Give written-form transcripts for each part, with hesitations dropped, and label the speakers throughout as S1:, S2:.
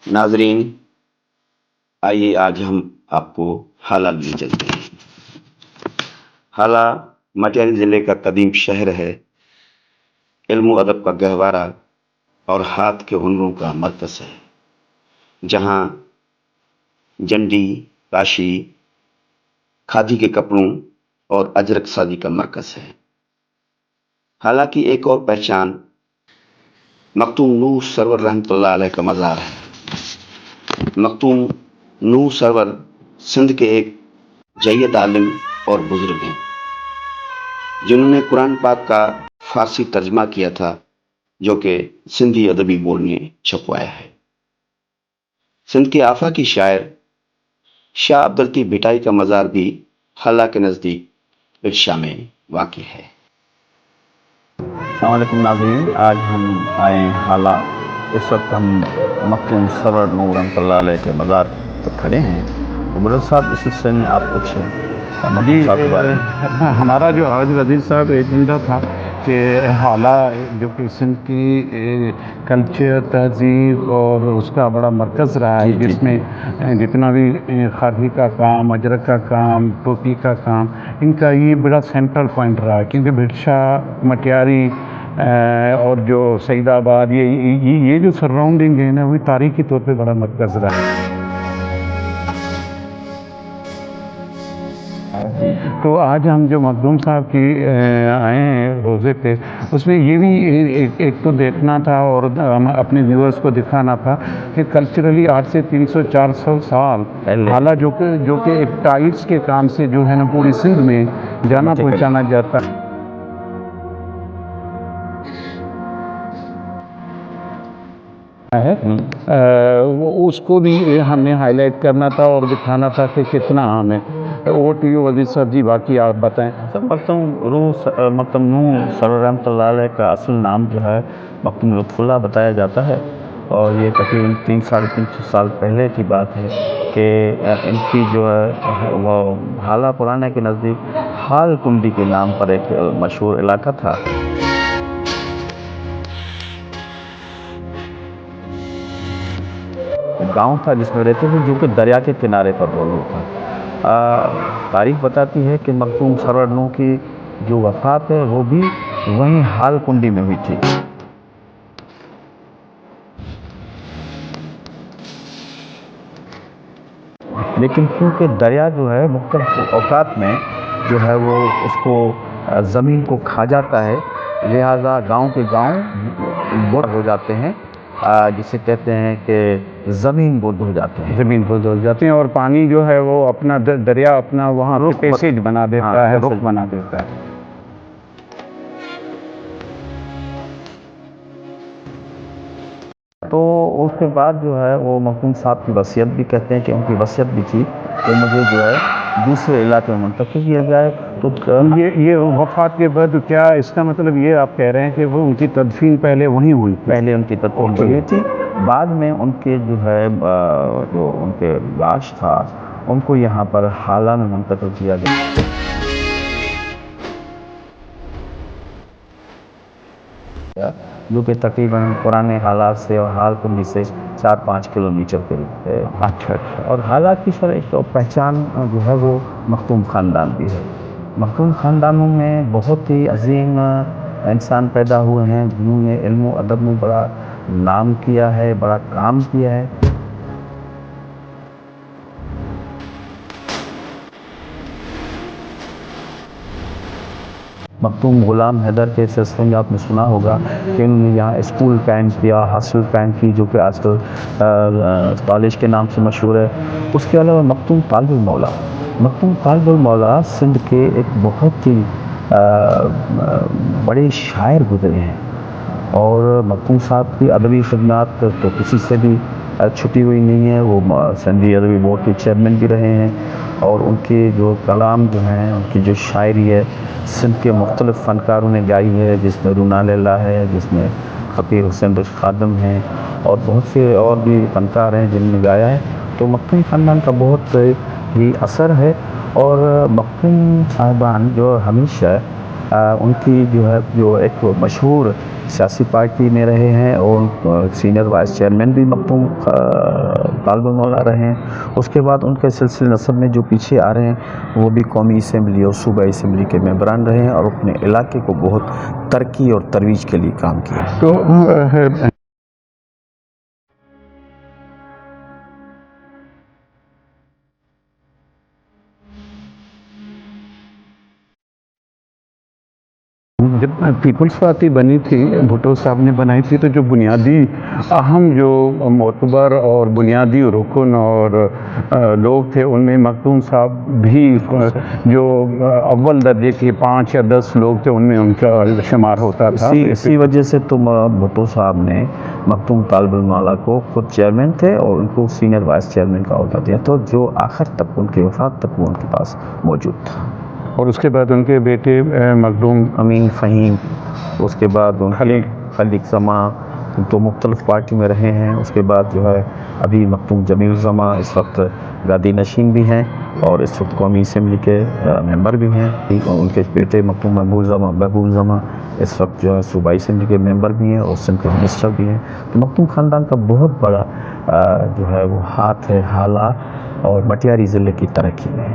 S1: नाजरीन, आइए आज हम आपको हाला ले चलते हैं। हाला मटियानी ज़िले का कदीम शहर है। इल्म व अदब का गहवारा और हाथ के हुनरों का मरकज़ है, जहाँ जंडी, काशी, खादी के कपड़ों और अजरक साजी का मरकज़ है। हाला की एक और पहचान मखदूम नूह सरवर रहमतुल्लाह अलैह का मज़ार है। मखदूम नूह सरवर सिंध के एक जय्यद आलिम और बुजुर्ग हैं, जिन्होंने कुरान पाक का फारसी तर्जमा किया था, जो कि सिंधी अदबी बोर्ड ने छपवाया है। सिंध के आफाकी शायर शाह अब्दुल लतीफ भिटाई का मज़ार भी हाला के नज़दीक इर्शा में वाक़ई है।
S2: अस्सलाम वालेकुम नाज़रीन, आज हम आए हाला। इस वक्त हम मखदूम सरवर नूह रहमतुल्लाह अलैह के मज़ार पर खड़े हैं। बुजुर्ग साहब, इस सिलसिले में आप कुछ
S3: जी, हमारा जो आज वज़ीर साहब एजेंडा था कि हाला जो कि सिंध की कल्चर, तहज़ीब और उसका बड़ा मरकज़ रहा है, जिसमें जितना भी खादी का काम, अजरक का काम, टोपी का काम, इनका ये बड़ा सेंट्रल पॉइंट रहा है। क्योंकि भिरशा, मटियारी और जो सईदाबाद, ये जो सराउंडिंग है ना, वो तारीख़ी तौर पे बड़ा मरकज़ रहा है। तो आज हम जो मखदूम साहब की आए हैं रोज़े पे, उसमें ये भी एक तो देखना था और अपने व्यूअर्स को दिखाना था कि कल्चरली आज से 300-400 साल हाला जो कि एक टाइल्स के काम से जो है ना पूरी सिंध में जाना पहचाना जाता है। उसको भी हमने हाईलाइट करना था और दिखाना था कि कितना अहम है। वो टी वज़ीर साहब जी, बाकी आप बताएं।
S2: सब मखदूम नूह सरवर रहमतुल्लाह अलैह का असल नाम जो है मखदूम लुत्फ़ुल्लाह बताया जाता है, और ये तकरीबन 300-350 साल पहले की बात है कि इनकी जो है वो हाला पुराने के नज़दीक हाल कुंडी के नाम पर एक मशहूर इलाका था। गांव था जिसमें रहते थे, जो कि दरिया के किनारे पर मौजूद था। तारीख बताती है कि मखदूम सरवर नूह की जो वफ़ात है वो भी वहीं हाल कुंडी में हुई थी। लेकिन क्योंकि दरिया जो है मुख्तलिफ औक़ात में जो है वो उसको ज़मीन को खा जाता है, लिहाजा गांव के गांव बुर्द हो जाते हैं, जिसे कहते हैं कि ज़मीन बुर्द हो जाते हैं।
S3: ज़मीन बुर्द हो जाती है और पानी जो है वो अपना दरिया अपना वहाँ पैसेज बना देता है, रुख बना देता है।
S2: तो उसके बाद जो है वो मखदूम साहब की वसीयत भी कहते हैं कि उनकी वसीयत भी थी कि मुझे जो है दूसरे इलाके में मुंतकिल किया जाए। तो
S3: ये वफ़ात के बाद क्या इसका मतलब ये आप कह रहे हैं कि वो उनकी तदफीन पहले वहीं हुई?
S2: पहले उनकी तदफीन हुई थी, बाद में उनके जो है जो उनके लाश था उनको यहाँ पर हाला में मुंतकिल किया गया। जो कि तकरीबन पुराने हालात से और हाल कुंडी से 4-5 किलोमीटर के।
S3: अच्छा।
S2: और हाला की सर एक तो पहचान जो है वो मखदूम ख़ानदान भी है। मखदूम ख़ानदानों में बहुत ही अजीम इंसान पैदा हुए हैं, जिन्होंने इल्म अदब में बड़ा नाम किया है, बड़ा काम किया है। मखदूम ग़ुलाम हैदर के सिलसिले में आपने सुना होगा कि उन्होंने यहाँ स्कूल कायम किया, हॉस्टल कायम की, जो कि आजकल कॉलेज के नाम से मशहूर है। उसके अलावा मखदूम तालिबुल मौला सिंध के एक बहुत ही बड़े शायर गुजरे हैं, और मखदूम साहब की अदबी खिदमत तो किसी से भी छुपी हुई नहीं है। वो सिंधी अदबी बोर्ड के चेयरमैन भी रहे हैं, और उनके जो कलाम जो हैं, उनकी जो शायरी है, सिंध के मुख्तलिफ़ फ़नकारों ने गाई है, जिसमें रूना लैला है, जिसमें फ़कीर हुसैन बख्श खादिम हैं, और बहुत से और भी फ़नकार हैं जिन्होंने गाया है। तो मखदूम ख़ानदान का बहुत ही असर है, और मखदूम साहिबान जो हमेशा उनकी जो है जो एक मशहूर सियासी पार्टी में रहे हैं और सीनियर वाइस चेयरमैन भी मखदूम तालिबुल मौला रहे हैं। उसके बाद उनके सिलसिले नसब में जो पीछे आ रहे हैं वो भी कौमी असम्बली और सूबाई असम्बली के मेंबरान रहे हैं और अपने इलाके को बहुत तरक्की और तरवीज के लिए काम किया।
S3: तो जब पीपल्स पार्टी बनी थी, भुट्टो साहब ने बनाई थी, तो जो बुनियादी अहम जो मोतबर और बुनियादी रुकन और लोग थे उनमें मखदूम साहब भी जो अव्वल दर्जे के 5 या 10 लोग थे उनमें उनका शुमार होता था।
S2: इसी वजह से तो भुट्टो साहब ने मखदूम तालिबुल मौला को खुद चेयरमैन थे और उनको सीनियर वाइस चेयरमैन का ओहदा दिया, तो जो आखिर तक उनके वफात तक वो उनके पास मौजूद था।
S3: और उसके बाद उनके बेटे मखदूम
S2: अमीन फ़हीम, उसके बाद खलीक ज़मा, तो मुख्तलिफ़ पार्टी में रहे हैं। उसके बाद जो है अभी मखदूम जमील ज़मा इस वक्त गादी नशीन भी हैं और इस वक्त कौमी असम्बली के मेंबर भी हैं। उनके बेटे मखदूम महबूब ज़मा इस वक्त जो है सूबाई असम्बली के मेंबर भी हैं और सिंध के मिनिस्टर भी हैं। तो मखदूम ख़ानदान का बहुत बड़ा जो है वो हाथ है हाला और मटियारी ज़िले की तरक्की में।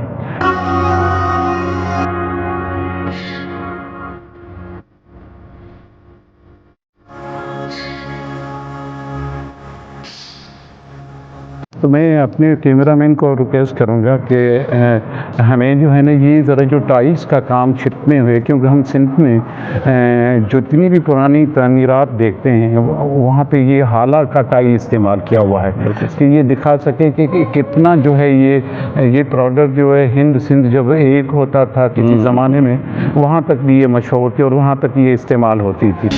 S3: तो मैं अपने कैमरामैन को रिक्वेस्ट करूंगा कि हमें जो है ना ये ज़रा जो टाइल्स का काम छिटने हुए, क्योंकि हम सिंध में जितनी भी पुरानी तमीरात देखते हैं वहाँ पे ये हाला का टाइल इस्तेमाल किया हुआ है कि ये दिखा सके कि कितना जो है ये प्रोडक्ट जो है हिंद सिंध जब एक होता था किसी ज़माने में, वहाँ तक भी ये मशहूर थी और वहाँ तक ये इस्तेमाल होती थी।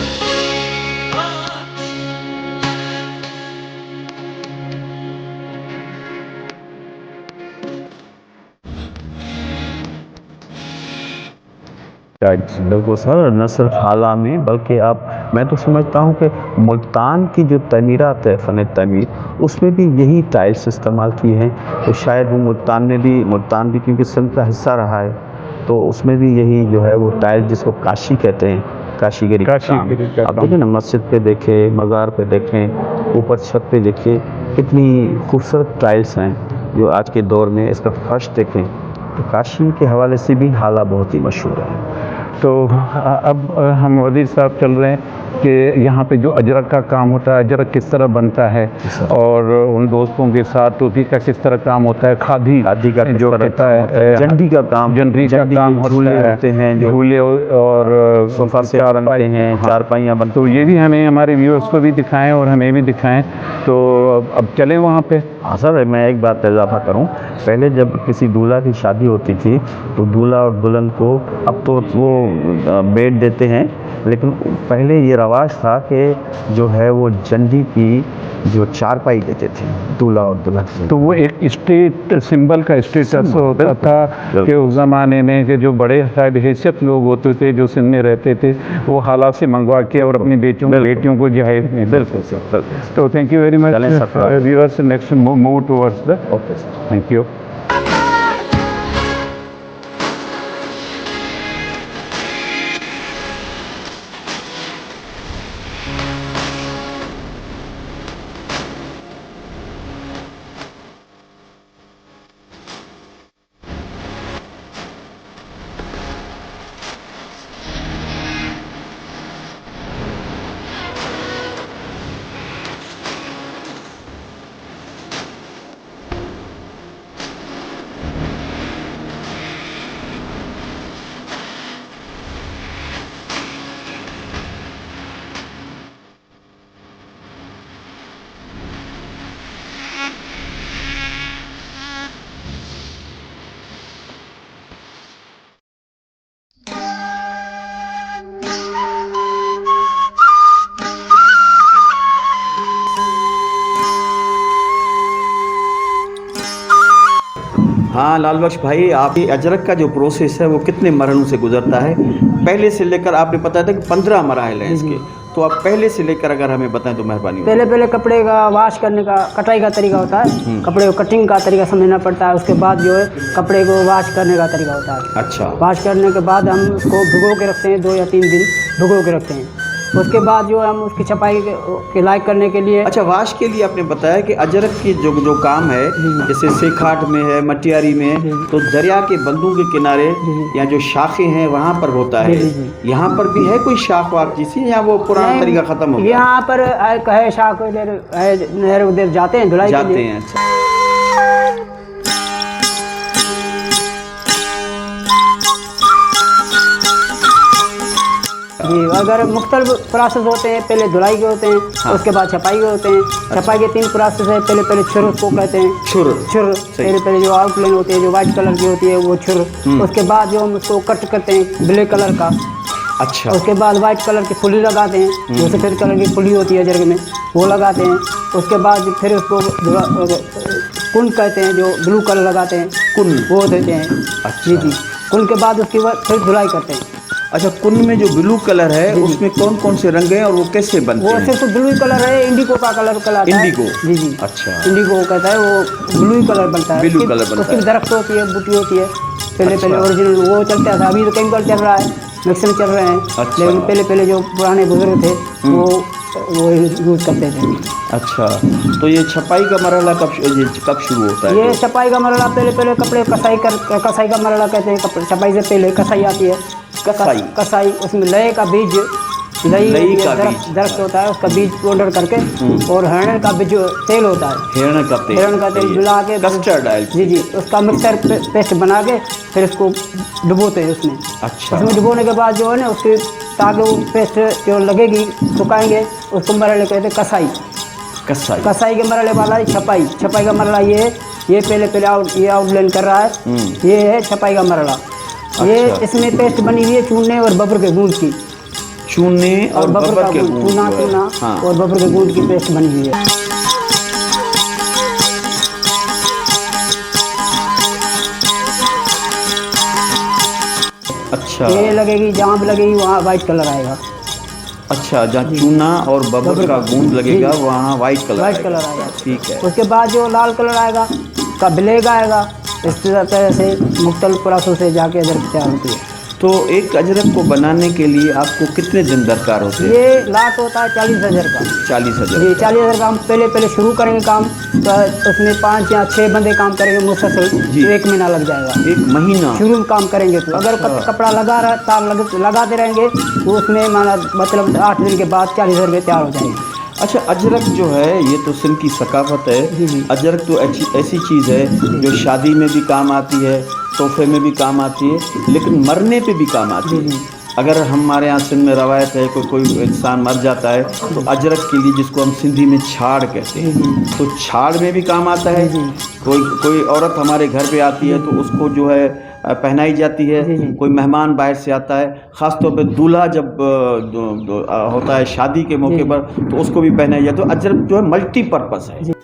S2: बिल्कुल सर, न सिर्फ हाला में बल्कि मैं तो समझता हूँ कि मुल्तान की जो तमीरात है, फ़न तमीर, उसमें भी यही टाइल्स इस्तेमाल किए हैं। तो शायद वो मुल्तान भी क्योंकि सिंध का हिस्सा रहा है तो उसमें भी यही जो है वो टाइल्स जिसको काशी कहते हैं, काशीगरी का काम। अब देखें ना, मस्जिद पे देखें, मज़ार पे देखें, ऊपर छत पे देखिए कितनी खूबसूरत टाइल्स हैं जो आज के दौर में। इसका फर्श देखें तो काशी के हवाले से भी हाला बहुत ही मशहूर है।
S3: तो अब हम वज़ीर साहब चल रहे हैं कि यहाँ पे जो अजरक का काम होता है, अजरक किस तरह बनता है और उन दोस्तों के साथ टोपी का किस तरह काम होता है, खादी
S2: का
S3: जो कहता है,
S2: जंडी का काम
S3: होते हैं, झूले और
S2: सोफा से बनते हैं, चारपाइयाँ बनती।
S3: तो ये भी हमें हमारे व्यूअर्स को भी दिखाएं और हमें भी दिखाएं। तो अब चलें वहाँ पे।
S2: हाँ सर, मैं एक बात इजाफा करूँ, पहले जब किसी दूल्हा की शादी होती थी तो दूल्हा और दुल्हन को, अब तो वो बेड देते हैं, लेकिन पहले ये रवाज था कि जो है वो जंडी की जो चारपाई देते थे दूल्हा और दुल्हन।
S3: तो वो एक स्टेट सिंबल का स्टेटस होता था कि उस ज़माने में कि जो बड़े शायद हैसियत लोग होते थे जो सिंध में रहते थे, वो हाला से मंगवा के और अपनी बेटियों को जहेज में।
S2: बिल्कुल सर।
S3: तो thank you very much viewers. Next move towards the thank you.
S1: हाँ लाल बख्श भाई, आप ये अजरक का जो प्रोसेस है वो कितने मरहलों से गुजरता है? पहले से लेकर आपने बताया था कि 15 मराहल हैं इसके, तो आप पहले से लेकर अगर हमें बताएं तो मेहरबानी होगी।
S4: पहले कपड़े का वाश करने का, कटाई का तरीका होता है, कपड़े को कटिंग का तरीका समझना पड़ता है। उसके बाद जो है कपड़े को वाश करने का तरीका होता है।
S1: अच्छा।
S4: वाश करने के बाद हम उसको भिगो के रखते हैं, 2 या 3 दिन भिगो के रखते हैं। उसके बाद जो हम उसकी छपाई के लायक करने के लिए
S1: अच्छा, वाश के लिए आपने बताया कि अजरक की जो काम है, जैसे सेखाट में है, मटियारी में है, तो दरिया के बंदों के किनारे या जो शाखें हैं वहाँ पर होता है। यहाँ पर भी है कोई शाख वाक जिसी, या वो पुराना तरीका खत्म हो गया?
S4: यहाँ पर है शाख नहर उधर जाते हैं धुलाई
S1: जाते हैं। अच्छा,
S4: जी, अगर मुख्तलिफ प्रोसेस होते हैं, पहले धुलाई के होते हैं,
S1: हाँ।
S4: उसके बाद छपाई के होते हैं। छपाई के 3 प्रोसेस है। पहले छुर उसको कहते हैं,
S1: छुर
S4: पहले जो आउटलाइन होती है, जो वाइट कलर की होती है वो छुर। उसके बाद जो हम उसको कट करते हैं ब्लैक कलर का।
S1: अच्छा,
S4: उसके बाद वाइट कलर की फुली लगाते हैं, जो सफ़ेद कलर की फुली होती है अजरक में, वो लगाते हैं। उसके बाद फिर उसको कुन कहते हैं, जो ब्लू कलर लगाते हैं, कुन वो देते हैं।
S1: अच्छा।
S4: जी, कुन के बाद उसकी फिर धुलाई करते हैं।
S1: अच्छा, कुन में जो ब्लू कलर है उसमें कौन कौन से रंग हैं और वो कैसे बनते
S4: वो
S1: हैं?
S4: सिर्फ ब्लू कलर है, इंडिगो का कलर कहलाता है।
S1: इंडिगो?
S4: जी।
S1: अच्छा,
S4: इंडिगो कहता है, वो ब्लू कलर बनता है।
S1: ब्लू कलर बनता है।
S4: उसकी दरख्त होती है, बूटी होती है। पहले
S1: अच्छा।
S4: ओरिजिनल वो चलता था, अभी तो केमिकल चल रहा है, मिक्सिंग चल रहे हैं।
S1: अच्छा।
S4: लेकिन पहले जो पुराने बुजुर्ग थे वो यूज़ करते थे।
S1: अच्छा, तो ये छपाई का मरहला कब शुरू होता है?
S4: ये छपाई का मरहला पहले कपड़े कसाई का मरहला कहते हैं। कपड़े छपाई से पहले कसाई आती है। कसाई उसमें लय का बीज, लई का दरख्त होता है, उसका बीज पाउडर करके, और हरण का बीज तेल होता है,
S1: हिरण का तेल
S4: मिला के
S1: कस्टर्ड ऑयल।
S4: जी, उसका मिक्सर पेस्ट बना के फिर उसको डुबोते हैं उसमें।
S1: अच्छा,
S4: उसमें डुबोने के बाद जो है ना, उसकी ताकि वो पेस्ट जो लगेगी सुखाएंगे, उसको मरहले कहते हैं कसाई के मरहले वाला छपाई का मरहला ये है। ये पहले ये आउटलाइन कर रहा है, ये है छपाई का मरहला। ये इसमें पेस्ट बनी हुई है चूने और बबर के गूंद की।
S1: चूने और बबर के गूंद,
S4: चूना
S1: हाँ।
S4: और बबर के गूंद की पेस्ट बनी हुई है।
S1: अच्छा,
S4: ये लगेगी, जहाँ भी लगेगी वहाँ वाइट कलर आएगा।
S1: अच्छा, जहाँ चूना और बबर का गूंद लगेगा वहाँ वाइट कलर
S4: आएगा।
S1: ठीक है।
S4: उसके बाद जो लाल कलर आएगा, का ब्लैक आएगा। इस तरह से मुख्तलिफ प्रोसेस से जाके अजरक तैयार होती है।
S1: तो एक अजरक को बनाने के लिए आपको कितने दिन दरकार होते हैं?
S4: ये लाट होता है 40,000 का।
S1: 40,000?
S4: जी, 40,000 का हम पहले शुरू करेंगे काम, तो उसमें 5 या 6 बंदे काम करेंगे मुसलसल, तो 1 महीना लग जाएगा।
S1: 1 महीना
S4: शुरू में काम करेंगे तो अगर कपड़ा लगाते रहेंगे तो उसमें मतलब 8 दिन के बाद 40,000 के तैयार हो जाएंगे।
S1: अच्छा, अजरक जो है ये तो सिंध की सकाफत है। अजरक तो ऐसी चीज़ है जो शादी में भी काम आती है, तोहफे में भी काम आती है, लेकिन मरने पे भी काम आती है। अगर हमारे यहाँ सिंध में रवायत है कोई इंसान मर जाता है तो अजरक के लिए, जिसको हम सिंधी में छाड़ कहते हैं, तो छाड़ में भी काम आता है। कोई औरत हमारे घर पे आती है तो उसको जो है पहनाई जाती है। कोई मेहमान बाहर से आता है, ख़ास तौर पे दूल्हा जब होता है शादी के मौके पर, तो उसको भी पहनाई जाती है। तो अजरक जो है मल्टीपर्पज़ है।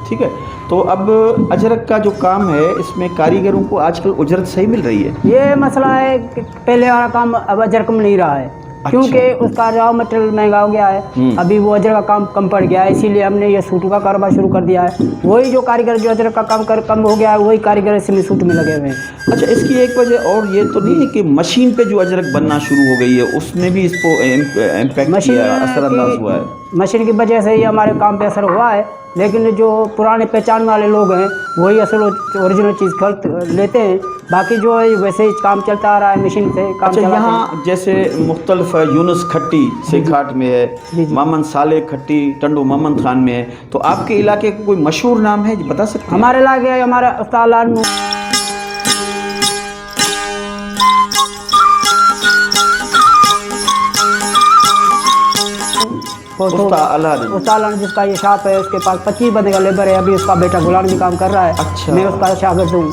S1: ठीक है, तो अब अजरक का जो काम है इसमें कारीगरों को आजकल उजरत सही मिल रही है?
S4: ये मसला है कि पहले वाला काम अब अजरक में नहीं रहा है। क्योंकि उसका रॉ मटेरियल महंगा हो गया है। अभी वो अजरक का काम कम पड़ गया है, इसीलिए हमने ये सूट का कारोबार शुरू कर दिया है। वही जो कारीगर जो अजरक का काम कम हो गया है, वही कारीगर इसमें सूट में लगे हुए हैं।
S1: अच्छा, इसकी एक वजह और ये तो नहीं है कि मशीन पे जो अजरक बनना शुरू हो गई है उसमें भी इसको इम्पैक्ट किया, असरअंदाज हुआ है?
S4: मशीन की वजह से ही हमारे काम पे असर हुआ है, लेकिन जो पुराने पहचान वाले लोग हैं वही असल ओरिजिनल चीज़ खरीद लेते हैं। बाकी जो है वैसे ही काम चलता आ रहा है, मशीन से काम।
S1: अच्छा, यहाँ जैसे मुख्तलिफ है, यूनुस खट्टी सेखाट में है, मामन साले खट्टी टंडो मोहम्मद खान में है, तो आपके इलाके का कोई मशहूर नाम है बता सकते हैं?
S4: हमारे इलाके हमारा उस्ताद जिसका ये शॉप है, उसके पास 25 बंदे का लेबर है। अभी उसका बेटा गुलाम भी काम कर रहा है।
S1: अच्छा।
S4: मैं उसका शागिर्द हूँ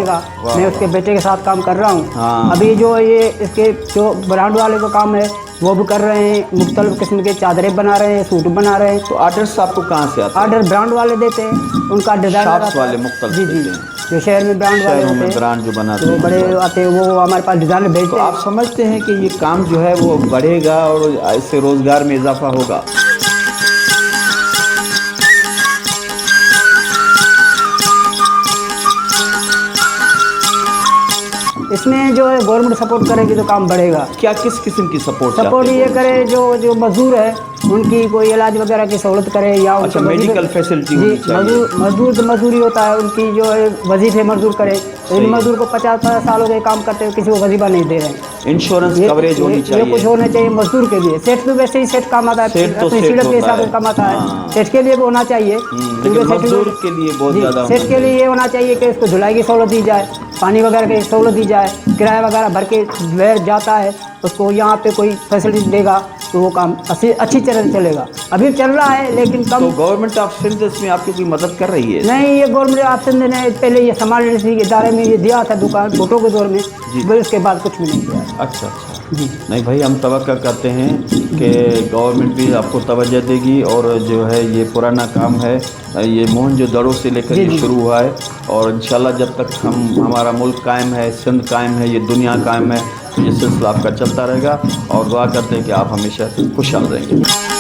S4: का। मैं उसके बेटे के साथ काम कर रहा हूँ।
S1: हाँ।
S4: अभी जो ये इसके जो ब्रांड वाले का काम है वो भी कर रहे हैं। मुख्तलिफ किस्म के चादरें बना रहे हैं, सूट बना रहे हैं।
S1: तो आर्डर्स आपको कहाँ से आते हैं?
S4: आर्डर ब्रांड वाले देते हैं, उनका डिजाइन
S1: वाले मुख्तलिफ।
S4: जी, जो शहर में ब्रांड वाले होते हैं,
S1: ब्रांड जो बनाते
S4: हैं, बड़े आते हैं, वो हमारे पास डिज़ाइन भेजते हैं।
S1: तो आप समझते हैं कि ये काम जो है वो बढ़ेगा और इससे रोज़गार में इजाफा होगा?
S4: इसमें जो है गवर्नमेंट सपोर्ट करेगी तो काम बढ़ेगा।
S5: क्या किस किस्म की सपोर्ट
S4: सपोर्ट ये करे जो मजदूर है उनकी कोई इलाज वगैरह की सहूलत करे या
S5: अच्छा, मेडिकल फैसिलिटी
S4: जी,
S5: होनी चाहिए।
S4: मजदूर तो मजदूरी होता है उनकी जो है वजीफे मजदूर करे। तो इन मजदूर को 50 साल हो गए काम करते हुए, किसी को वजीफा नहीं दे रहे हैं।
S5: इंश्योरेंस कवरेज होनी
S4: ये
S5: चाहिए।
S4: कुछ होना चाहिए मजदूर के लिए। सेठ तो वैसे ही सेठ काम आता है,
S5: सेठ तो
S4: अपनी
S5: सेठ
S4: सीढ़त के
S5: होता
S4: हिसाब
S5: है।
S4: से कमाता है।
S5: हाँ।
S4: सेठ के लिए भी होना चाहिए,
S5: लेकिन मजदूर के लिए बहुत
S4: जी,
S5: ज़्यादा
S4: सेठ के लिए ये होना चाहिए कि उसको धुलाई की सहूलत दी जाए, पानी वगैरह की सहूलत दी जाए, किराया वगैरह भर के बैठ जाता है उसको यहाँ पे कोई फैसिलिटी देगा तो वो काम अच्छी तरह से चलेगा। अभी चल रहा है लेकिन कम।
S5: तो गवर्नमेंट ऑफ सिंध इसमें आपकी कोई मदद कर रही है?
S4: नहीं, ये गवर्नमेंट ऑफ सिंध ने पहले ये समाज के इदारे में ये दिया था दुकान फोटो के दौर में, फिर उसके बाद कुछ भी नहीं किया।
S5: अच्छा अच्छा जी। नहीं भाई, हम तवक्का करते हैं कि गवर्नमेंट भी आपको तवज्जो देगी और जो है ये पुराना काम है, ये मोहनजोदड़ो से लेकर ये शुरू हुआ है और इंशाल्लाह जब तक हमारा मुल्क कायम है, सिंध कायम है, ये दुनिया कायम है, तो ये सिलसिला आपका चलता रहेगा और दुआ करते हैं कि आप हमेशा खुशहाल रहेंगे।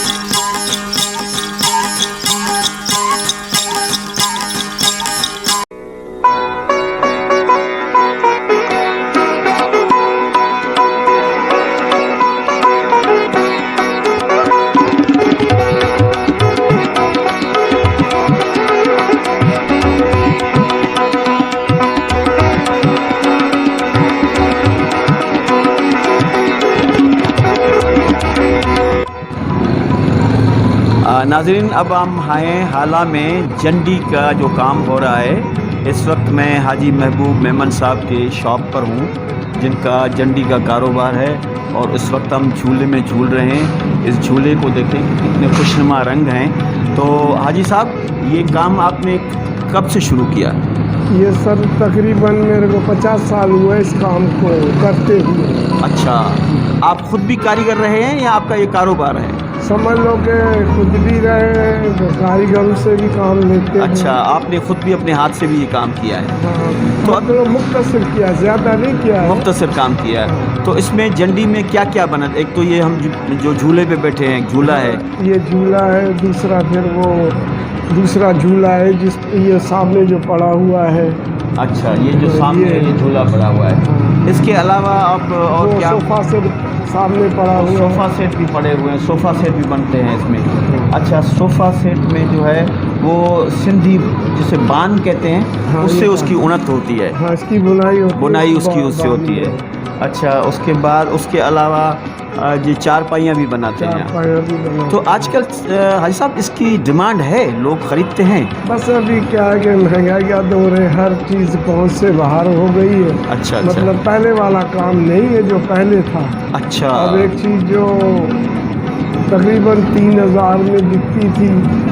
S5: नाज़रीन, अब हम हैं हाला में जंडी का जो काम हो रहा है। इस वक्त मैं हाजी महबूब मेमन साहब के शॉप पर हूँ जिनका जंडी का कारोबार है और इस वक्त हम झूले में झूल रहे हैं। इस झूले को देखें कितने खुशनुमा रंग हैं। तो हाजी साहब, ये काम आपने कब से शुरू किया?
S6: ये सर तकरीबन मेरे को 50 साल हुए इस काम को करते हुए।
S5: अच्छा, आप खुद भी कारीगर रहे हैं या आपका ये कारोबार है?
S6: समझ लो कि खुद भी रहे, कारीगरों से भी काम लेते हैं।
S5: अच्छा, आपने खुद भी अपने हाथ से भी ये काम किया है?
S6: हाँ,
S5: तो
S6: मतलब मुख्तसर किया, ज़्यादा नहीं किया है।
S5: मुख्तसर काम किया है। तो इसमें जंडी में क्या क्या बना? एक तो ये हम जो झूले पे बैठे हैं, झूला है,
S6: ये झूला है। दूसरा फिर वो दूसरा झूला है जिस ये सामने जो पड़ा हुआ है।
S5: अच्छा, ये जो सामने ये झूला पड़ा हुआ है। इसके अलावा आप और
S6: वो
S5: क्या?
S6: सोफा सेट सामने पड़ा हुआ है।
S5: सोफ़ा सेट भी पड़े हुए हैं, सोफ़ा सेट भी बनते हैं इसमें। अच्छा, सोफ़ा सेट में जो है वो सिंधी जिसे बान कहते हैं,
S6: हाँ,
S5: उससे
S6: ये
S5: उसकी उणत होती है,
S6: हाँ, इसकी बुनाई होती है।
S5: बुनाई उसकी उससे होती है। अच्छा, उसके बाद उसके अलावा ये चारपाइयाँ भी बनाते हैं।
S6: चारपाइयाँ भी बनाते
S5: तो आजकल हाजी साहब इसकी डिमांड है, लोग ख़रीदते हैं?
S6: बस अभी क्या है कि महंगाई का दौर है, हर चीज़ पहुँच से बाहर हो गई है।
S5: अच्छा अच्छा।
S6: मतलब पहले वाला काम नहीं है जो पहले था।
S5: अच्छा,
S6: अब एक चीज़ जो तकरीबन 3000 में बिकती थी,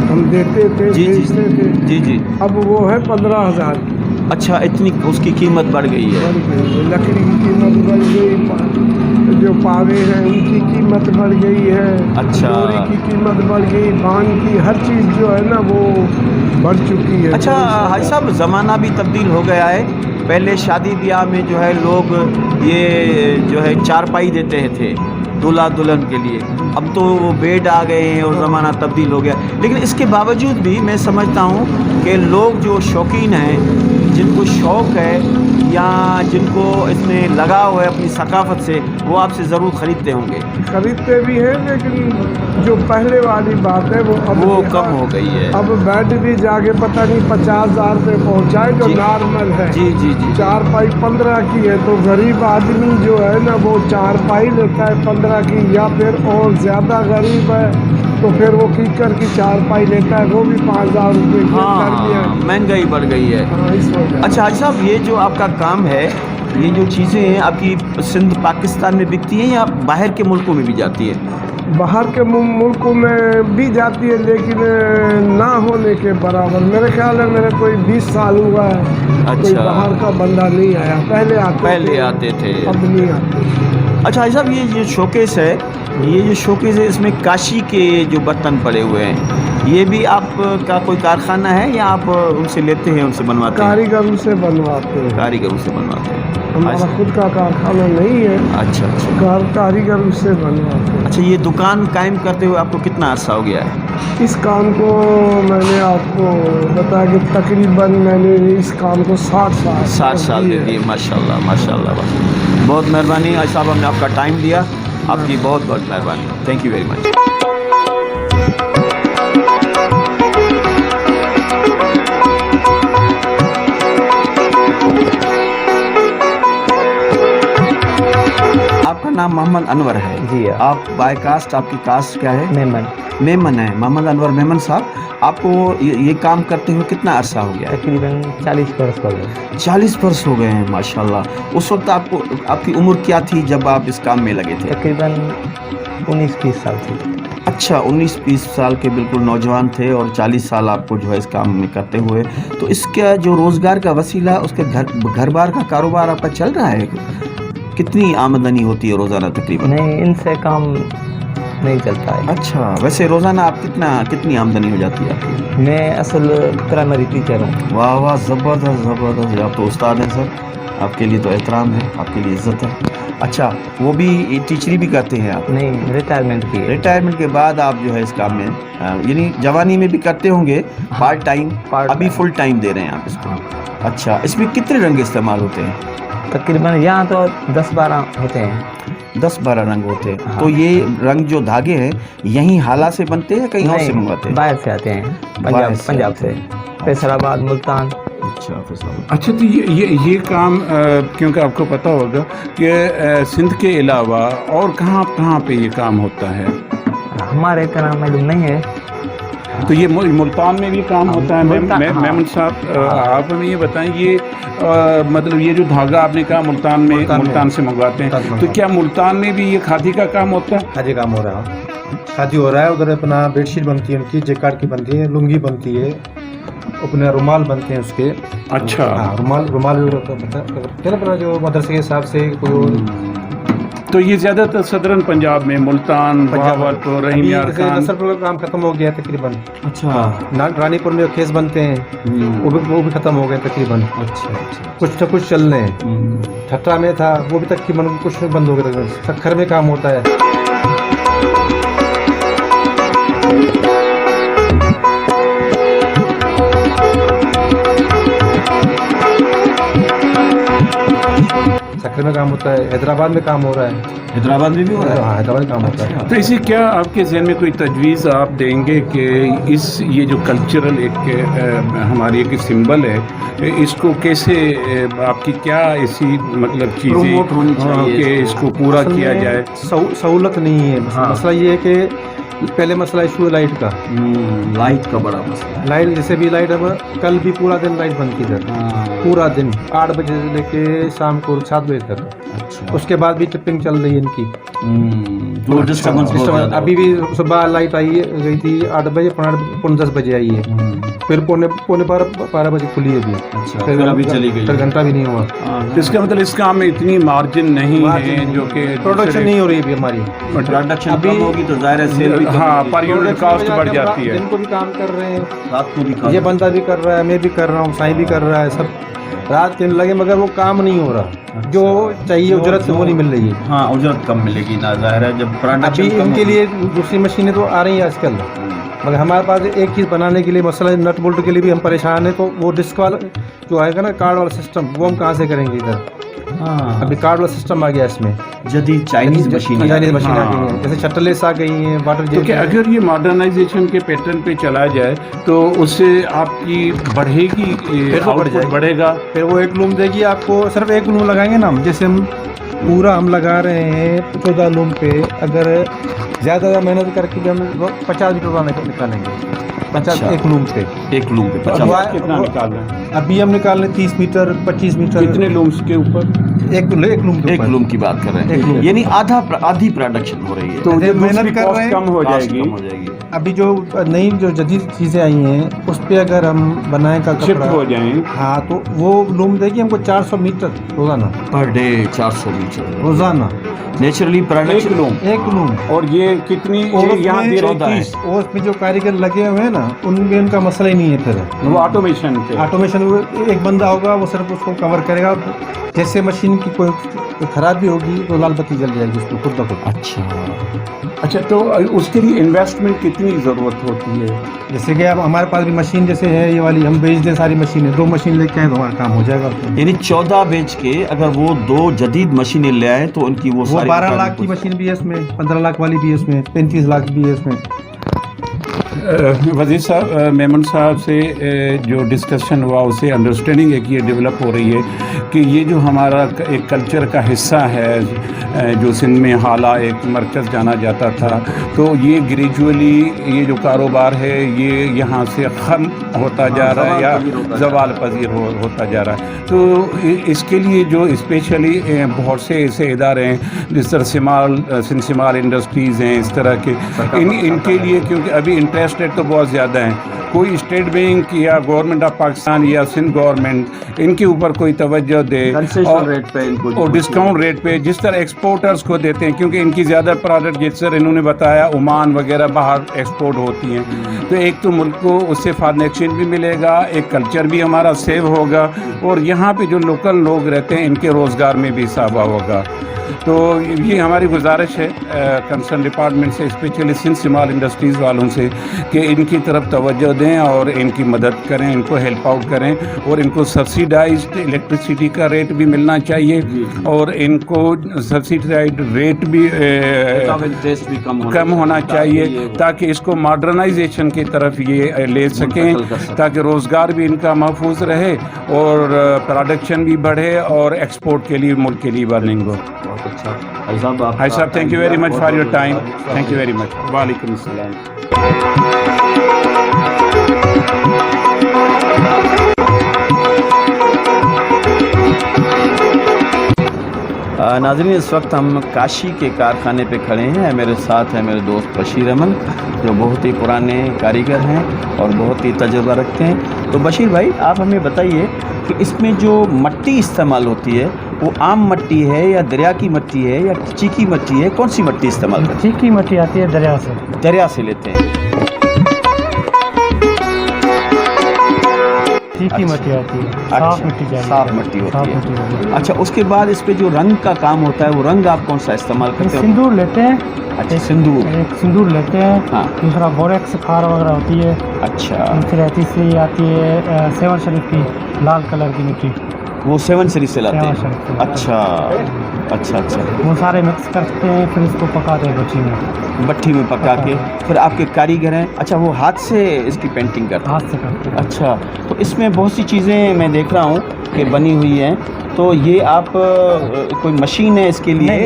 S6: हम देते थे,
S5: जी जी
S6: बेचते थे,
S5: जी जी।
S6: अब वो है 15000।
S5: अच्छा, इतनी उसकी कीमत बढ़ गई है?
S6: लकड़ी की कीमत बढ़ गई, जो पावे हैं उनकी कीमत बढ़ गई है।
S5: अच्छा।
S6: डोरी की कीमत बढ़ गई, बान की, हर चीज़ जो है ना वो बढ़ चुकी है।
S5: अच्छा हाजी साहब, ज़माना भी तब्दील हो गया है। पहले शादी ब्याह में जो है लोग ये जो है चारपाई देते थे दूल्हा दुल्हन के लिए। अब तो वो बेड आ गए हैं और ज़माना तब्दील हो गया। लेकिन इसके बावजूद भी मैं समझता हूँ कि लोग जो शौकीन हैं, जिनको शौक़ है या जिनको इसमें लगाव है अपनी सकाफ़त से, वो आपसे ज़रूर ख़रीदते होंगे।
S6: खरीदते भी हैं, लेकिन जो पहले वाली बात है वो अब
S5: कम हो गई है।
S6: अब बेड भी जाके पता नहीं 50,000 पे पहुँचाए जो नॉर्मल है।
S5: जी जी जी।
S6: चारपाई 15 की है तो गरीब आदमी जो है ना वो चारपाई लेता है 15 की, या फिर और ज़्यादा गरीब है तो फिर वो कीकर की चारपाई लेता है, वो भी 5000 रुपये की।
S5: हाँ, महंगाई बढ़ गई है।
S6: हाँ, इस वजह।
S5: अच्छा हाजी साहब, ये जो आपका काम है, ये जो चीज़ें हैं आपकी सिंध पाकिस्तान में बिकती हैं या बाहर के मुल्कों में भी जाती है?
S6: बाहर के मुल्कों में भी जाती है, लेकिन ना होने के बराबर। मेरे ख्याल है मेरे कोई 20 साल हुआ है।
S5: अच्छा।
S6: कोई बाहर का बंदा नहीं आया। पहले आते थे, अब नहीं आते।
S5: अच्छा भाई साहब, ये जो शोकेस है, ये जो शोकेस है, इसमें काशी के जो बर्तन पड़े हुए हैं, ये भी आपका कोई कारखाना है या आप उनसे लेते हैं, उनसे बनवाते हैं?
S6: कारीगरों से बनवाते हैं।
S5: कारीगरों से बनवाते हैं।
S6: हमारा खुद का कारखाना नहीं है,
S5: अच्छा अच्छा
S6: कारीगर उससे बनवाते हैं।
S5: अच्छा। ये दुकान कायम करते हुए आपको कितना अरसा हो गया है?
S6: इस काम को मैंने आपको बताया कि तकरीबन मैंने इस काम को 60
S5: साल दे दिए। माशाल्लाह माशाल्लाह। बहुत मेहरबानी आज साहब, हमने आपका टाइम दिया, आपकी बहुत बहुत मेहरबानी। Thank you very much. आपका नाम मोहम्मद अनवर है?
S4: जी
S5: आप बाय कास्ट, आपकी कास्ट क्या है?
S4: मेमन
S5: मेमन है। मोहम्मद अनवर मेमन साहब, आपको ये काम करते हुए कितना अरसा हो गया है?
S4: तकरीबन 40 वर्ष हो गए।
S5: 40 वर्ष हो गए हैं माशाल्लाह। उस वक्त आपकी उम्र क्या थी जब आप इस काम में लगे थे?
S4: तकरीबन 19-20 साल थी।
S5: अच्छा, 19-20 साल के बिल्कुल नौजवान थे और 40 साल आपको जो है इस काम में करते हुए, तो इसका जो रोज़गार का वसीला, उसके घर बार का कारोबार आपका चल रहा है? कितनी आमदनी होती है रोज़ाना तकरीबन?
S4: नहीं, इनसे काम नहीं चलता है।
S5: अच्छा, वैसे रोज़ाना आप कितनी आमदनी हो जाती है आपकी?
S4: मैं असल प्राइमरी टीचर हूँ।
S5: वाह वाह, ज़बरदस्त ज़बरदस्त। आप तो उस्ताद हैं सर, आपके लिए तो एहतराम है, आपके लिए इज़्ज़त है। अच्छा, वो भी टीचरी भी करते हैं आप?
S4: नहीं, रिटायरमेंट की है।
S5: रिटायरमेंट के बाद आप जो है इस काम में यानी जवानी में भी करते होंगे पार्ट टाइम, अभी फुल टाइम दे रहे हैं आप इसको? अच्छा, इसमें कितने रंग इस्तेमाल होते हैं?
S4: तकरीबन यहाँ तो 10-12 होते हैं।
S5: 10-12 रंग होते हैं। तो ये रंग जो धागे हैं यहीं हाला से बनते हैं, कहीं और से मंगवाते हैं?
S4: बाहर से आते हैं,
S5: बाहर से
S4: पंजाब से, फैसलाबाद, मुल्तान।
S5: अच्छा, फैसलाबाद।
S3: अच्छा, तो ये काम क्योंकि आपको पता होगा कि सिंध के अलावा और कहाँ पे ये काम होता है?
S4: हमारे इतना मालूम नहीं है।
S3: तो ये मुल्तान में भी काम होता है? मेमन साहब, आप हमें ये बताएं, ये मतलब ये जो धागा आपने कहा मुल्तान से मंगवाते हैं, तो क्या मुल्तान में भी ये खादी का काम होता है?
S7: खादी काम हो रहा है, खादी हो रहा है। उधर अपना बेडशीट बनती है, उनकी जैकेट की बनती है, लुंगी बनती है, अपने रुमाल बनते हैं उसके।
S3: अच्छा,
S7: हाँ, रुमाल भी पता पता जो मदरसे के हिसाब से कोई।
S3: तो ये ज़्यादातर सदरन पंजाब में, मुल्तान, बहावलपुर, रहीम यार खान।
S7: नसरपुर का काम खत्म हो गया तकरीबन।
S5: अच्छा,
S7: रानीपुर में केस बनते हैं, वो भी खत्म हो गए तकरीबन।
S5: अच्छा।
S7: कुछ तो कुछ चल रहे हैं। ठट्टा में था, वो भी तकरीबन कुछ बंद हो गया तकरीबन। सखर में काम होता है। सखर में काम होता है, हैदराबाद में काम हो रहा है।
S5: हैदराबाद में भी हो रहा है?
S7: हाँ, हैदराबाद में काम होता है।
S3: तो इसे क्या आपके जहन में कोई तजवीज़ आप देंगे कि ये जो कल्चरल एक हमारी एक सिंबल है, इसको कैसे आपकी क्या ऐसी मतलब
S5: प्रमोट होनी
S3: चीज़ें
S5: चाहिए
S3: कि इसको पूरा किया जाए?
S7: सहूलत नहीं है। मसला ये है कि पहले मसला इशू है लाइट का।
S5: लाइट का बड़ा मसला है।
S7: लाइट जैसे भी लाइट, अब कल भी पूरा दिन लाइट बंद थी इधर, पूरा दिन 8 बजे से लेके शाम को 7 बजे तक।
S5: अच्छा।
S7: उसके बाद भी ट्रिपिंग चल रही है इनकी।
S5: तो डिस्टर्बेंस
S7: अभी भी सुबह लाइट गई थी 8 बजे, 10 बजे आई है, फिर पौने 12 बजे खुली है अभी।
S5: अच्छा, फिर अभी चली गई,
S7: फिर घंटा भी नहीं हुआ।
S3: तो इसका मतलब इस काम में इतनी मार्जिन नहीं है, जो कि
S7: प्रोडक्शन नहीं हो रही अभी हमारी।
S5: प्रोडक्शन कम होगी तो जाहिर है सेल भी कम
S3: हाँ,
S5: होगी।
S3: पर यूनिट कॉस्ट बढ़ जाती है।
S7: दिन को भी काम कर रहे हैं,
S5: रात को भी काम।
S7: ये बंदा भी कर रहा है, मैं भी कर रहा हूँ, साईं भी कर रहा है, सब रात दिन लगे, मगर वो काम नहीं हो रहा। जो चाहिए उजरत वो नहीं मिल रही है।
S5: हाँ, उजरत कम मिलेगी ना, जाहिर है जब
S7: अभी
S5: प्रोडक्शन कम
S7: इनके
S5: होगी।
S7: लिए दूसरी मशीनें तो आ रही हैं आजकल, मगर हमारे पास एक चीज़ बनाने के लिए, मसला नट बोल्ट के लिए भी हम परेशान हैं। तो वो डिस्क वाला जो आएगा ना, कार्ड वाला सिस्टम, वो हम कहाँ से करेंगे इधर?
S5: हाँ,
S7: अभी कार्ड वाला सिस्टम आ गया इसमें।
S5: जदीद चाइनीज मशीन
S7: चाइनीज मशीन आ गई हैं, जैसे शटरलेस आ गई हैं, वाटर
S3: तो क्या अगर ये मॉडर्नाइजेशन के पैटर्न पे चला जाए तो उससे आपकी बढ़ेगी, आउटपुट बढ़ेगा?
S7: फिर वो एक लूम देगी आपको। सिर्फ एक लूम लगाएंगे ना हम, जैसे हम पूरा हम लगा रहे हैं 14 लूम पे, अगर ज़्यादा मेहनत करके भी हम 50 मीटर वाला निकालेंगे। 50 एक लूम पे,
S5: एक लूम पे 50।
S3: आप कितना निकाल रहे हैं?
S7: अभी हम निकाल रहे 30 मीटर, 25 मीटर।
S3: कितने लूम्स के ऊपर?
S7: एक लूम के
S5: एक
S7: ऊपर।
S5: लूम की बात कर रहे हैं, यानी आधी प्रोडक्शन हो रही है।
S3: तो
S7: अरे
S3: जो
S7: मेहनत
S3: दूसरी
S7: कर
S3: कॉस्ट
S7: रहे हैं,
S3: कम हो
S5: कॉस्ट
S3: जाएगी।
S5: कम हो जाएगी।
S7: अभी जो नई जो जदीद चीज़ें आई हैं, उस पे अगर हम बनाए का
S3: शिफ्ट
S7: कपड़ा,
S3: हो जाएं।
S7: हाँ, तो वो लूम देगी हमको 400 मीटर रोजाना।
S5: पर डे 400 मीटर
S7: रोजाना
S5: नेचुरली प्रोडक्शन।
S7: एक लूम।
S3: और ये कितनी
S7: और
S3: यहाँ
S7: उसमें
S3: दे रही
S5: 14 है।
S3: 30?
S7: और उसमें जो कारीगर लगे हुए हैं ना, उनमें उनका मसला ही नहीं है। फिर
S3: वो ऑटोमेशन पे।
S7: ऑटोमेशन, एक बंदा होगा वो सिर्फ उसको कवर करेगा, जैसे मशीन की कोई खराबी होगी तो लाल बत्ती जल जाएगी उसमें खुद ब खुद।
S3: अच्छा, तो उसके लिए इन्वेस्टमेंट कितनी ज़रूरत होती है?
S7: जैसे कि अब हमारे पास भी मशीन जैसे है ये वाली, हम बेच दें सारी मशीनें, 2 मशीन लेके आए तो हमारा काम हो जाएगा।
S5: यानी 14 बेच के अगर वो 2 जदीद मशीनें ले आए तो उनकी वो सारी
S7: 12 लाख की मशीन भी है इसमें, 15 लाख वाली भी है इसमें, 35 लाख भी है इसमें।
S3: वज़ीर साहब, मेमन साहब से जो डिस्कशन हुआ उससे अंडरस्टैंडिंग है कि ये डेवलप हो रही है कि ये जो हमारा एक कल्चर का हिस्सा है जो सिंध में हाला एक मरकज़ जाना जाता था, तो ये ग्रेजुअली ये जो कारोबार है ये यहाँ से ख़त्म होता जा रहा है या ज़वाल पजीर होता जा रहा है। तो इसके लिए जो स्पेशली बहुत से ऐसे इदारे हैं जिस तरह सिंध सिमाल इंडस्ट्रीज़ हैं, इस तरह के इनके लिए, क्योंकि अभी इंटरेस्ट रेट तो बहुत ज़्यादा है, कोई स्टेट बैंक या गवर्नमेंट ऑफ पाकिस्तान या सिंध गवर्नमेंट इनके ऊपर कोई तवज्जो दे
S5: कंसेशन रेट पे इनको
S3: और डिस्काउंट रेट पे जिस तरह एक्सपोर्टर्स को देते हैं, क्योंकि इनकी ज़्यादा प्रोडक्ट जिस तरह इन्होंने बताया ओमान वगैरह बाहर एक्सपोर्ट होती हैं, तो एक तो मुल्क को उससे फॉरेन एक्सचेंज भी मिलेगा, एक कल्चर भी हमारा सेव होगा और यहाँ पे जो लोकल लोग रहते हैं इनके रोज़गार में भी इजाफा होगा। तो ये हमारी गुजारिश है कंसर्न डिपार्टमेंट से, स्पेशली सिंध सिमाल इंडस्ट्रीज़ वालों से, कि इनकी तरफ तवज्जो दें और इनकी मदद करें, इनको हेल्प आउट करें और इनको सब्सिडाइज्ड इलेक्ट्रिसिटी का रेट भी मिलना चाहिए और इनको सब्सिडाइज्ड रेट भी
S5: इंटरेस्ट भी
S3: कम होना चाहिए ताकि इसको मॉडर्नाइजेशन की तरफ ये ले सकें, ताकि रोज़गार भी इनका महफूज रहे और प्रोडक्शन भी बढ़े और एक्सपोर्ट के लिए मुल्क के लिए बर्निंग हो।
S5: अच्छा
S3: भाई साहब, thank you very much for your time. Thank you very much. वालेकुम अस्सलाम।
S5: नाज़रीन, इस वक्त हम काशी के कारखाने पे खड़े हैं। मेरे साथ है मेरे दोस्त बशीर अहमद, जो बहुत ही पुराने कारीगर हैं और बहुत ही तजुर्बा रखते हैं। तो बशीर भाई, आप हमें बताइए कि इसमें जो मट्टी इस्तेमाल होती है वो आम मट्टी है या दरिया की मट्टी है या चीकी मट्टी है? कौन सी मट्टी इस्तेमाल करते हैं?
S4: चीकी मट्टी आती है दरिया से।
S5: दरिया से लेते हैं।
S4: चीकी मट्टी आती है, साफ मिट्टी चाहिए,
S5: साफ मट्टी
S4: साफ
S5: होती
S4: मट्टी
S5: है।
S4: चाहिए।
S5: अच्छा, उसके बाद इस पे जो रंग का काम होता है वो रंग आप कौन सा इस्तेमाल करते हो?
S4: सिंदूर लेते हैं।
S5: अच्छा, सिंदूर।
S4: एक सिंदूर लेते हैं।
S5: हाँ।
S4: दूसरा बोरेक्स खार वगैरह होती है।
S5: अच्छा,
S4: तीसरी आती है 7 शरीफ की लाल कलर की मिट्टी,
S5: वो 7 सीरीज से लाते
S4: 7
S5: हैं।
S4: शरीफ से।
S5: अच्छा अच्छा अच्छा,
S4: वो सारे मिक्स करते हैं, फिर इसको पकाते हैं भट्टी में।
S5: भट्टी में पका के फिर आपके कारीगर हैं, अच्छा, वो हाथ से इसकी पेंटिंग करते हैं?
S4: हाथ से करते हैं।
S5: अच्छा, तो इसमें बहुत सी चीज़ें मैं देख रहा हूँ कि बनी हुई हैं, तो ये आप कोई मशीन है इसके लिए?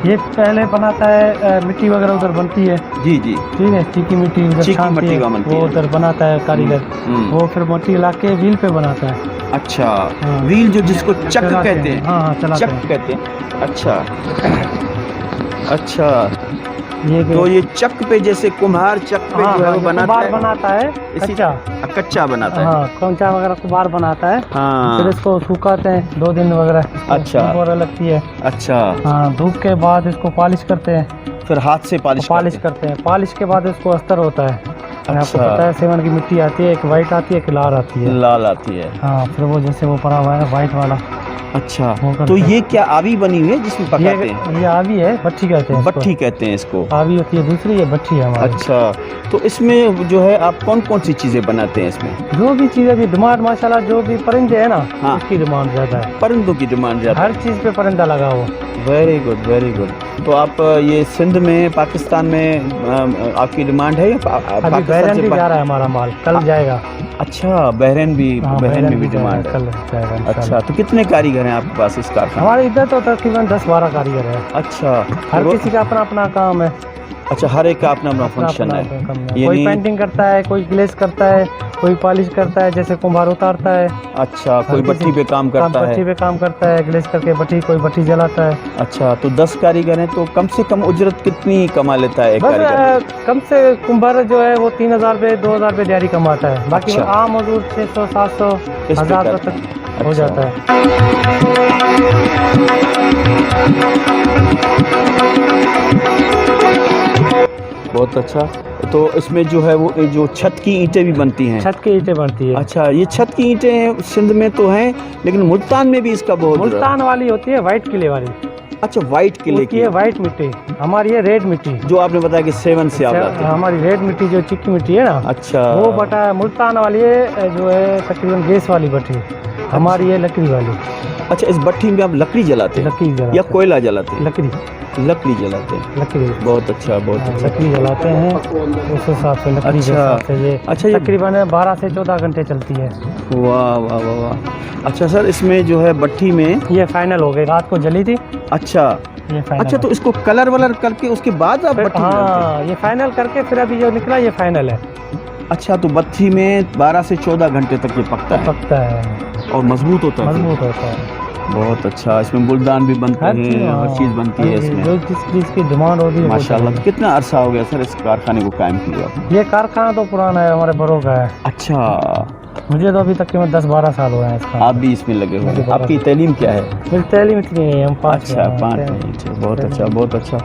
S4: ये पहले बनाता है, मिट्टी वगैरह उधर बनती है।
S5: जी जी,
S4: ठीक है, चीकी मिट्टी उधर
S5: चीकी
S4: छानती
S5: मिट्टी
S4: है,
S5: का बनती
S4: वो
S5: है।
S4: उधर बनाता है कारीगर। वो फिर मिट्टी ला के व्हील पे बनाता है।
S5: अच्छा,
S4: हाँ।
S5: व्हील जो जिसको चक
S4: चलाते
S5: कहते
S4: हैं।
S5: हैं।
S4: हाँ हाँ, चलाते
S5: चक
S4: हैं।
S5: कहते हैं। अच्छा अच्छा,
S4: ये
S5: तो ये चक पे जैसे कुम्हार चक पे जो है वो बनाता है,
S4: बनाता है
S5: इसी
S4: कच्चा।
S5: कच्चा बनाता है।
S4: हाँ, कच्चा वगैरह कुम्हार बनाता है।
S5: हाँ।
S4: फिर इसको सुखाते हैं 2 दिन वगैरह।
S5: अच्छा।
S4: धूप वगैरह लगती है।
S5: अच्छा,
S4: हाँ, धूप के बाद इसको पॉलिश करते हैं।
S5: फिर हाथ से पॉलिश
S4: करते हैं। पॉलिश के बाद इसको अस्तर होता है। आपको
S5: अच्छा।
S4: पता है, सेवन की मिट्टी आती है, एक वाइट आती है, एक लाल आती है।
S5: लाल आती है।
S4: हाँ, फिर वो जैसे वो पड़ा हुआ है वाइट वाला।
S5: अच्छा,
S4: वो करते
S5: तो
S4: हैं।
S5: ये क्या आवी बनी हुई है जिसमें पकाते हैं?
S4: ये आवी है, भट्टी कहते हैं इसको।
S5: भट्टी कहते हैं इसको।
S4: आवी होती है दूसरी, ये भट्टी है हमारी।
S5: अच्छा, तो इसमें जो है आप कौन कौन सी चीज़ें बनाते हैं इसमें?
S4: जो भी चीज़ें की डिमांड माशाल्लाह, जो भी परिंदे है ना,
S5: हाँ।
S4: उसकी डिमांड ज़्यादा है।
S5: परिंदों की डिमांड ज़्यादा?
S4: हर चीज़ पे परिंदा लगा हो।
S5: Very good very good. तो आप ये सिंध में, पाकिस्तान में आपकी डिमांड है या
S4: अभी
S5: पाकिस्तान
S4: बहरैन
S5: से
S4: भी जा रहा है हमारा माल, कल जाएगा।
S5: अच्छा, बहरैन भी,
S4: हाँ,
S5: बहरैन में भी डिमांड है।
S4: कल जाएगा इंशाल्लाह।
S5: अच्छा, तो कितने कारीगर हैं आपके पास इस कारखाने?
S4: हमारे इधर तो तकरीबन 10-12 कारीगर है।
S5: अच्छा,
S4: हर
S5: तो
S4: किसी का अपना अपना काम है।
S5: अच्छा, हर एक का अपना अपना फंक्शन है।
S4: कोई
S5: यानी
S4: पेंटिंग करता है, कोई ग्लेस करता है, कोई पॉलिश करता है, जैसे कुम्हार उतारता है।
S5: अच्छा, कोई भट्टी पे काम करता
S4: भट्टी
S5: है।
S4: पे काम करता है, ग्लेस करके भट्टी, कोई भट्टी जलाता है।
S5: अच्छा, तो 10 कारीगर हैं, तो कम से कम उजरत कितनी कमा लेता है एक
S4: बस
S5: कारीगर?
S4: कम से कुम्हार जो है वो 3000 रुपये 2000 रुपये दिहाड़ी कमाता है। बाकी
S5: अच्छा।
S4: आम मजदूर 600 700
S5: इस
S4: 1000
S5: प्रकार
S4: रुपये तक
S5: का।
S4: हो
S5: अच्छा।
S4: जाता है।
S5: बहुत अच्छा। तो इसमें जो है वो ये जो छत की ईंटें भी बनती हैं।
S8: छत की ईंटें बनती है।
S5: अच्छा, ये छत की ईंटें सिंध में तो हैं, लेकिन मुल्तान में भी इसका बहुत
S8: मुल्तान वाली होती है वाइट किले वाली।
S5: अच्छा, वाइट किले की
S8: ये वाइट मिट्टी, हमारी ये रेड मिट्टी।
S5: जो आपने बताया कि सेवन से आप लाते हैं।
S8: हमारी रेड मिट्टी जो चिक्की मिट्टी है ना,
S5: अच्छा,
S8: वो बटा मुल्तान वाली है जो है तकरीबन गैस वाली भट्टी, हमारी ये लकड़ी वाली।
S5: अच्छा, इस भट्टी में आप लकड़ी जलाते हैं?
S8: लकड़ी जलाते
S5: या कोयला जलाते हैं?
S8: लकड़ी
S5: जलाते हैं।
S8: लकड़ी
S5: बहुत अच्छा, बहुत अच्छा।
S8: लकड़ी जलाते हैं उस हिसाब से, लकड़ी के हिसाब से ये
S5: अच्छा, ये
S8: तकरीबन 12 से 14 घंटे चलती है।
S5: वाह वाह वाह वाह। अच्छा सर, इसमें जो है भट्टी में
S8: ये फाइनल हो गई, रात को जली थी।
S5: अच्छा
S8: ये फाइनल।
S5: अच्छा, तो इसको कलर वलर करके उसके बाद आप भट्टी में डालते हैं?
S8: हाँ, ये फाइनल करके फिर अभी जो निकला ये फाइनल है।
S5: अच्छा, तो भट्टी में 12 से 14 घंटे तक ये पकता
S8: है
S5: और मजबूत होता है।
S8: मजबूत होता है।
S5: बहुत अच्छा। इसमें बुलदान भी बनते हैं, हर चीज़ बनती है इसमें।
S8: जो जिस चीज़ की डिमांड होती है
S5: माशाल्लाह। कितना अरसा हो गया सर इस कारखाने को कायम किया?
S8: ये कारखाना तो पुराना है, हमारे बड़ों का है।
S5: अच्छा,
S8: मुझे तो अभी तकरीबन 10-12 साल हुए हैं इसका।
S5: आप भी इसमें लगे हुए हैं। आपकी तालीम क्या है?
S8: मेरी तालीम इतनी नहीं है, हम 5।
S5: अच्छा, 5 में। बहुत अच्छा, बहुत अच्छा,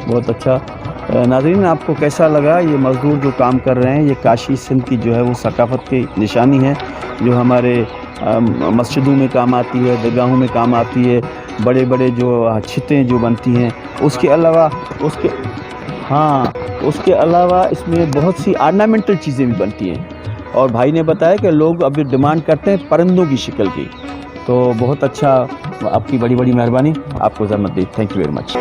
S5: बहुत अच्छा। नाज़रीन, आपको कैसा लगा? ये मज़दूर जो काम कर रहे हैं, ये काशी सिंध की जो है वो सकाफ़त की निशानी है, जो हमारे मस्जिदों में काम आती है, दरगाहों में काम आती है, बड़े बड़े जो छतें जो बनती हैं। उसके अलावा उसके अलावा इसमें बहुत सी ऑर्नामेंटल चीज़ें भी बनती हैं। और भाई ने बताया कि लोग अभी डिमांड करते हैं परिंदों की शक्ल की। तो बहुत अच्छा, आपकी बड़ी बड़ी मेहरबानी, आपको ज़हमत दी। Thank you very much.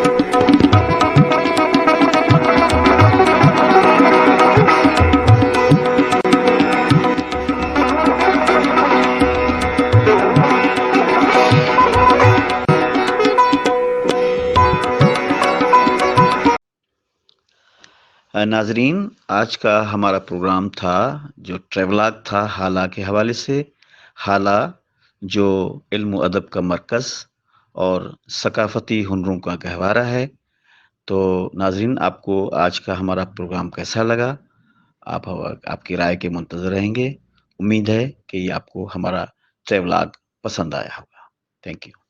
S5: नाजरीन, आज का हमारा प्रोग्राम था जो ट्रेवलॉग था हाला के हवाले से। हाला जो इल्म अदब का मरकज़ और सकाफ़ती हुनरों का गहवारा है। तो नाजरीन, आपको आज का हमारा प्रोग्राम कैसा लगा? आपकी राय के मुंतज़र रहेंगे। उम्मीद है कि ये आपको हमारा ट्रेवलॉग पसंद आया होगा। Thank you.